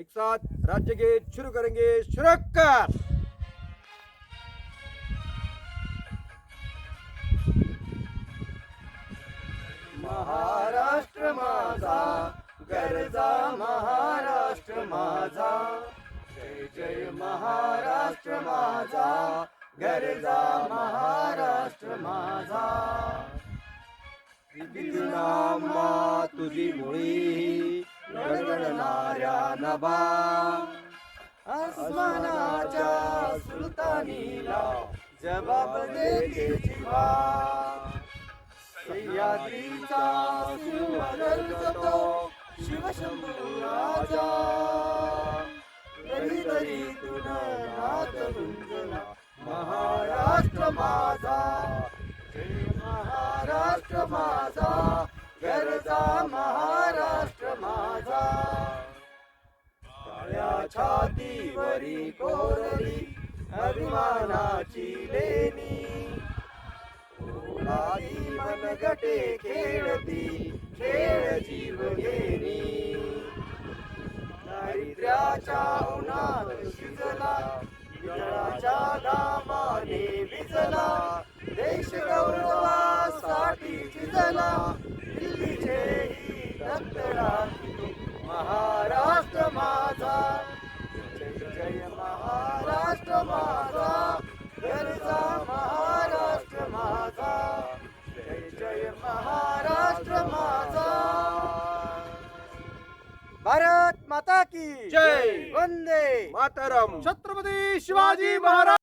एक साथ राज्य गीत शुरू करेंगे। शुरू कर। महाराष्ट्र माझा गरजा, महाराष्ट्र माझा जय जय महाराष्ट्र माझा गरजा, महाराष्ट्र माझा विधिनामा तुझी मुळी गणगणणाऱ्या नभा, आसमानाच्या सुलतानीला जबाब देते जिव्हा, सह्याद्रीचा सिंह तो शिवशंभू राजा, तरी तरी तुन नाद गुंजला महाराष्ट्र माझा जय महाराष्ट्र माझा गरजा, महाराष्ट्र माझा काळ्या छातीवरी कोरली अभिमानाची लेणी, ओलाही मनगटे खेळती खेळ जीव घेणी, दारिद्र्याच्या उन्हात शिजला विजयाच्या घामाने भिजला, देश गौरवासाठी झिजला दिल्लीचे ही दत्तराखी महाराष्ट्र माझा जय जय महाराष्ट्र माझा गरजा, महाराष्ट्र माझा जय जय महाराष्ट्र माझा। भारत माता की जय। वंदे मातरम। छत्रपती शिवाजी महाराज।